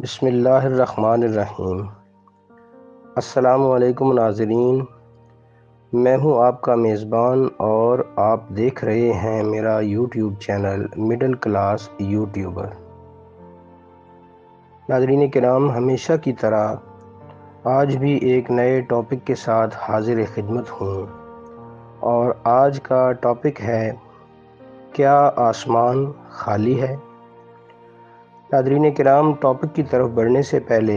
بسم اللہ الرحمن الرحیم۔ السلام علیکم ناظرین، میں ہوں آپ کا میزبان اور آپ دیکھ رہے ہیں میرا YouTube channel middle class YouTuber. ناظرین کرام، ہمیشہ کی طرح آج بھی ایک نئے ٹاپک کے ساتھ حاضر خدمت ہوں، اور آج کا ٹاپک ہے کیا آسمان خالی ہے؟ ناظرین کرام، ٹاپک کی طرف بڑھنے سے پہلے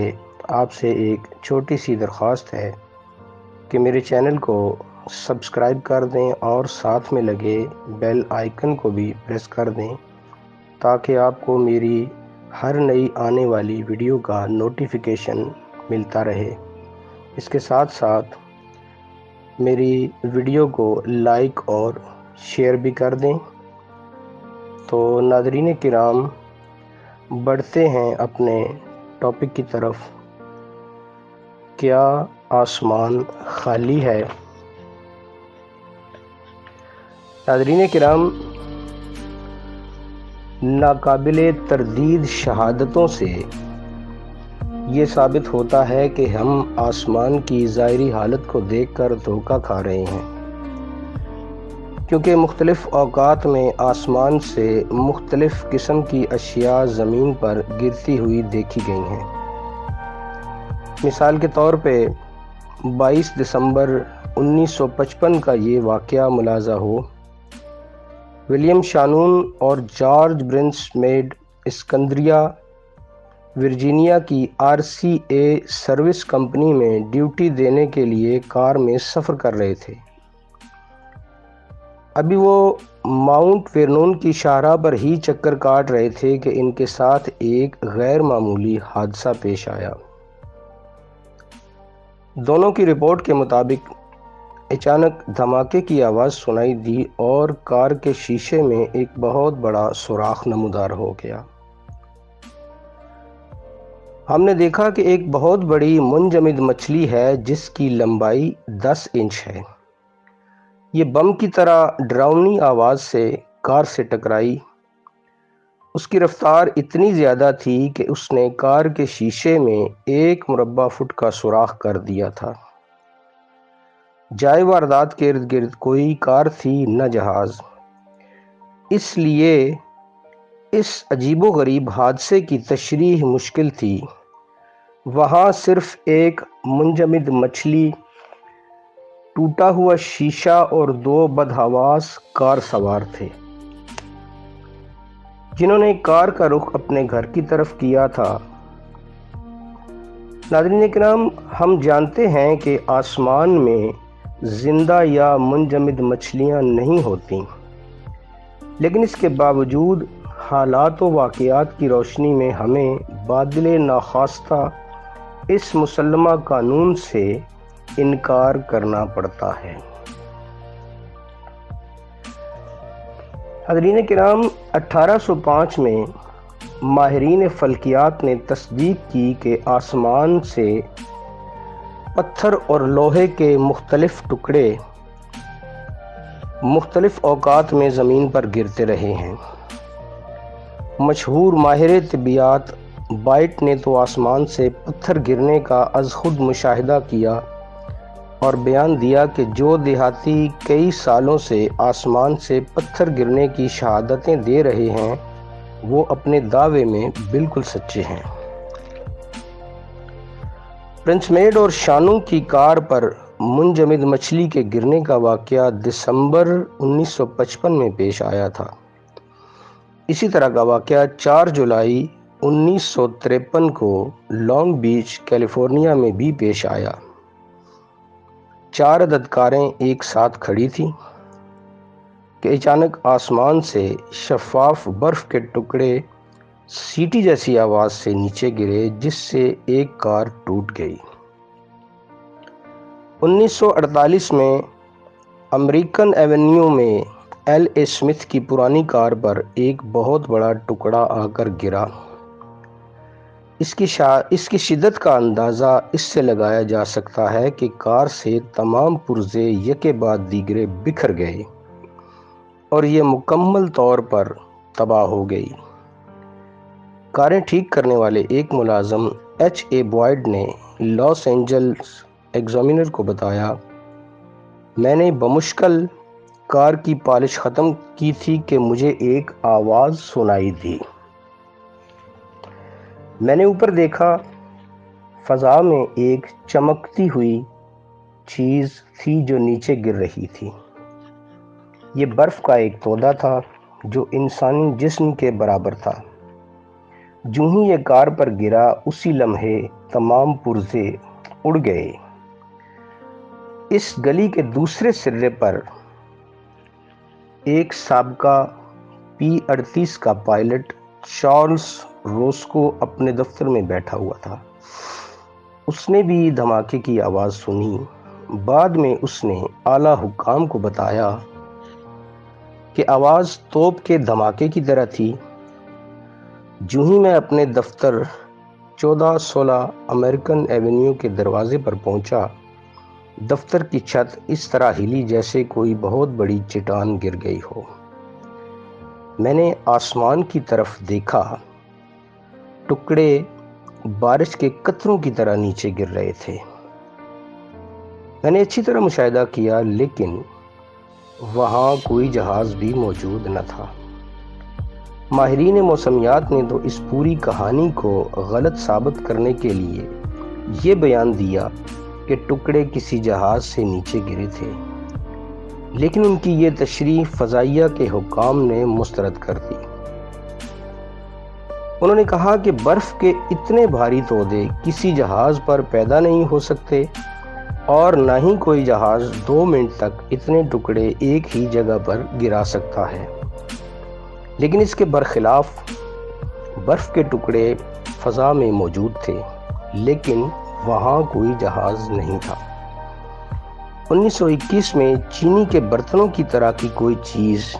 آپ سے ایک چھوٹی سی درخواست ہے کہ میرے چینل کو سبسکرائب کر دیں اور ساتھ میں لگے بیل آئیکن کو بھی پریس کر دیں تاکہ آپ کو میری ہر نئی آنے والی ویڈیو کا نوٹیفیکیشن ملتا رہے۔ اس کے ساتھ ساتھ میری ویڈیو کو لائک اور شیئر بھی کر دیں۔ تو ناظرین کرام، بڑھتے ہیں اپنے ٹاپک کی طرف۔ کیا آسمان خالی ہے؟ ناظرین کرام، ناقابل تردید شہادتوں سے یہ ثابت ہوتا ہے کہ ہم آسمان کی ظاہری حالت کو دیکھ کر دھوکہ کھا رہے ہیں، کیونکہ مختلف اوقات میں آسمان سے مختلف قسم کی اشیاء زمین پر گرتی ہوئی دیکھی گئی ہیں۔ مثال کے طور پہ 22 دسمبر 1955 کا یہ واقعہ ملاحظہ ہو۔ ولیم شانون اور جارج برنسمیڈ اسکندریہ ورجینیا کی RCA سروس کمپنی میں ڈیوٹی دینے کے لیے کار میں سفر کر رہے تھے۔ ابھی وہ ماؤنٹ ورنون کی شاہراہ پر ہی چکر کاٹ رہے تھے کہ ان کے ساتھ ایک غیر معمولی حادثہ پیش آیا۔ دونوں کی رپورٹ کے مطابق اچانک دھماکے کی آواز سنائی دی اور کار کے شیشے میں ایک بہت بڑا سوراخ نمودار ہو گیا۔ ہم نے دیکھا کہ ایک بہت بڑی منجمد مچھلی ہے جس کی لمبائی 10 انچ ہے۔ یہ بم کی طرح ڈراؤنی آواز سے کار سے ٹکرائی۔ اس کی رفتار اتنی زیادہ تھی کہ اس نے کار کے شیشے میں 1 مربع فٹ کا سوراخ کر دیا تھا۔ جائے واردات کے ارد گرد کوئی کار تھی نہ جہاز، اس لیے اس عجیب و غریب حادثے کی تشریح مشکل تھی۔ وہاں صرف ایک منجمد مچھلی، ٹوٹا ہوا شیشہ اور 2 بدحواس کار سوار تھے، جنہوں نے کار کا رخ اپنے گھر کی طرف کیا تھا۔ ناظرین کرام، ہم جانتے ہیں کہ آسمان میں زندہ یا منجمد مچھلیاں نہیں ہوتیں، لیکن اس کے باوجود حالات و واقعات کی روشنی میں ہمیں بادل ناخواستہ اس مسلمہ قانون سے انکار کرنا پڑتا ہے۔ حضرین کرام، 1805 میں ماہرین فلکیات نے تصدیق کی کہ آسمان سے پتھر اور لوہے کے مختلف ٹکڑے مختلف اوقات میں زمین پر گرتے رہے ہیں۔ مشہور ماہر طبیعیات بائٹ نے تو آسمان سے پتھر گرنے کا از خود مشاہدہ کیا اور بیان دیا کہ جو دیہاتی کئی سالوں سے آسمان سے پتھر گرنے کی شہادتیں دے رہے ہیں وہ اپنے دعوے میں بالکل سچے ہیں۔ برنسمیڈ اور شانو کی کار پر منجمد مچھلی کے گرنے کا واقعہ دسمبر 1955 میں پیش آیا تھا۔ اسی طرح کا واقعہ 4 جولائی 1953 کو لانگ بیچ کیلیفورنیا میں بھی پیش آیا۔ 4 عدد کاریں ایک ساتھ کھڑی تھیں کہ اچانک آسمان سے شفاف برف کے ٹکڑے سیٹی جیسی آواز سے نیچے گرے، جس سے ایک کار ٹوٹ گئی۔ 1948 میں امریکن ایونیو میں LA اسمتھ کی پرانی کار پر ایک بہت بڑا ٹکڑا آ کر گرا۔ اس کی شدت کا اندازہ اس سے لگایا جا سکتا ہے کہ کار سے تمام پرزے یکے بعد دیگرے بکھر گئے اور یہ مکمل طور پر تباہ ہو گئی۔ کاریں ٹھیک کرنے والے ایک ملازم H.A. بوائڈ نے لاس اینجلس ایگزامینر کو بتایا، میں نے بمشکل کار کی پالش ختم کی تھی کہ مجھے ایک آواز سنائی دی۔ میں نے اوپر دیکھا، فضا میں ایک چمکتی ہوئی چیز تھی جو نیچے گر رہی تھی۔ یہ برف کا ایک تودہ تھا جو انسانی جسم کے برابر تھا۔ جو ہی یہ کار پر گرا، اسی لمحے تمام پرزے اڑ گئے۔ اس گلی کے دوسرے سرے پر ایک سابقہ P-38 کا پائلٹ چارلس روسکو اپنے دفتر میں بیٹھا ہوا تھا۔ اس نے بھی دھماکے کی آواز سنی۔ بعد میں اس نے اعلیٰ حکام کو بتایا کہ آواز توپ کے دھماکے کی طرح تھی۔ جو ہی میں اپنے دفتر 1416 امریکن ایونیو کے دروازے پر پہنچا، دفتر کی چھت اس طرح ہلی جیسے کوئی بہت بڑی چٹان گر گئی ہو۔ میں نے آسمان کی طرف دیکھا، ٹکڑے بارش کے قطروں کی طرح نیچے گر رہے تھے۔ میں نے اچھی طرح مشاہدہ کیا، لیکن وہاں کوئی جہاز بھی موجود نہ تھا۔ ماہرین موسمیات نے تو اس پوری کہانی کو غلط ثابت کرنے کے لیے یہ بیان دیا کہ ٹکڑے کسی جہاز سے نیچے گرے تھے، لیکن ان کی یہ تشریح فضائیہ کے حکام نے مسترد کر دی۔ انہوں نے کہا کہ برف کے اتنے بھاری تودے کسی جہاز پر پیدا نہیں ہو سکتے، اور نہ ہی کوئی جہاز 2 منٹ تک اتنے ٹکڑے ایک ہی جگہ پر گرا سکتا ہے۔ لیکن اس کے برخلاف برف کے ٹکڑے فضا میں موجود تھے، لیکن وہاں کوئی جہاز نہیں تھا۔ 1921 میں چینی کے برتنوں کی طرح کی کوئی چیز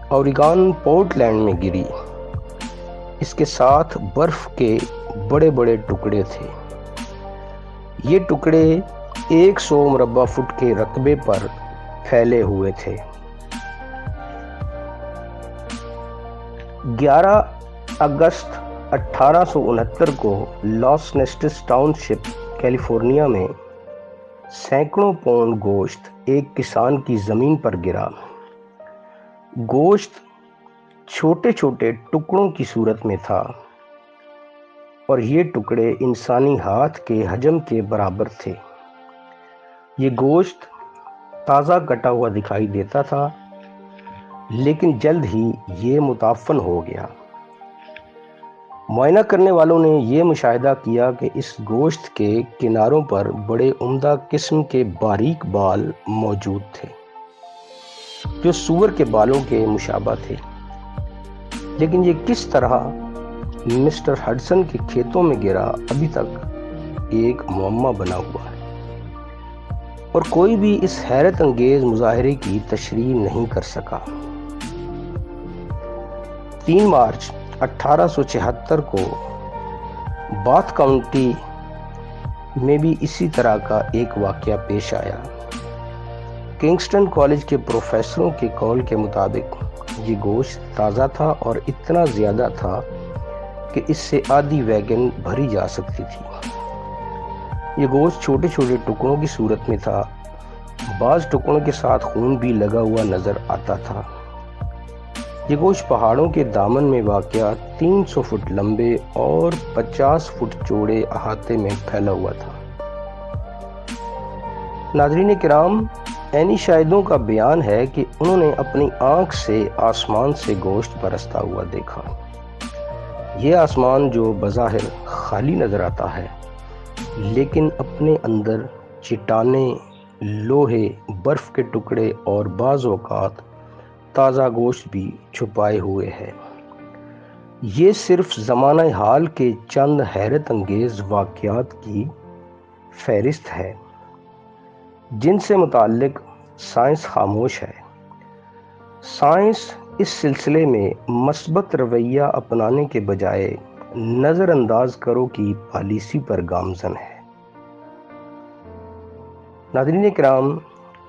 اوریگون پورٹ لینڈ میں گری۔ اس کے ساتھ برف کے بڑے بڑے ٹکڑے تھے۔ یہ ٹکڑے 100 مربع فٹ کے رقبے پر پھیلے ہوئے تھے۔ 11 اگست 1869 کو لاس نیسٹس ٹاؤن شپ کیلیفورنیا میں سینکڑوں پاؤنڈ گوشت ایک کسان کی زمین پر گرا۔ گوشت چھوٹے چھوٹے ٹکڑوں کی صورت میں تھا، اور یہ ٹکڑے انسانی ہاتھ کے حجم کے برابر تھے۔ یہ گوشت تازہ کٹا ہوا دکھائی دیتا تھا، لیکن جلد ہی یہ متعفن ہو گیا۔ معائنہ کرنے والوں نے یہ مشاہدہ کیا کہ اس گوشت کے کناروں پر بڑے عمدہ قسم کے باریک بال موجود تھے، جو سور کے بالوں کے مشابہ تھے۔ لیکن یہ کس طرح مسٹر ہڈسن کے کھیتوں میں گرا، ابھی تک ایک معمہ بنا ہوا ہے، اور کوئی بھی اس حیرت انگیز مظاہرے کی تشریح نہیں کر سکا۔ 3 مارچ 1876 کو باتھ کاؤنٹی میں بھی اسی طرح کا ایک واقعہ پیش آیا۔ کنگسٹن کالج کے پروفیسروں کے قول کے مطابق یہ گوشت تازہ تھا اور اتنا زیادہ تھا کہ اس سے آدھی ویگن بھری جا سکتی تھی۔ یہ گوشت چھوٹے چھوٹے ٹکڑوں کی صورت میں تھا، بعض ٹکڑوں کے ساتھ خون بھی لگا ہوا نظر آتا تھا۔ یہ گوشت پہاڑوں کے دامن میں واقع 300 فٹ لمبے اور 50 فٹ چوڑے احاطے میں پھیلا ہوا تھا۔ ناظرین کرام، عینی شاہدوں کا بیان ہے کہ انہوں نے اپنی آنکھ سے آسمان سے گوشت برستا ہوا دیکھا۔ یہ آسمان جو بظاہر خالی نظر آتا ہے، لیکن اپنے اندر چٹانیں، لوہے، برف کے ٹکڑے اور بعض اوقات تازہ گوشت بھی چھپائے ہوئے ہے۔ یہ صرف زمانہ حال کے چند حیرت انگیز واقعات کی فہرست ہے جن سے متعلق سائنس خاموش ہے۔ سائنس اس سلسلے میں مثبت رویہ اپنانے کے بجائے نظر انداز کرو کی پالیسی پر گامزن ہے۔ ناظرین کرام،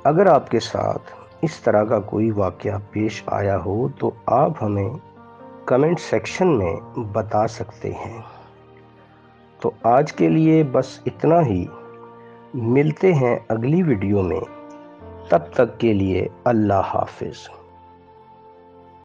اگر آپ کے ساتھ اس طرح کا کوئی واقعہ پیش آیا ہو تو آپ ہمیں کمنٹ سیکشن میں بتا سکتے ہیں۔ تو آج کے لیے بس اتنا ہی، ملتے ہیں اگلی ویڈیو میں، تب تک کے لیے اللہ حافظ۔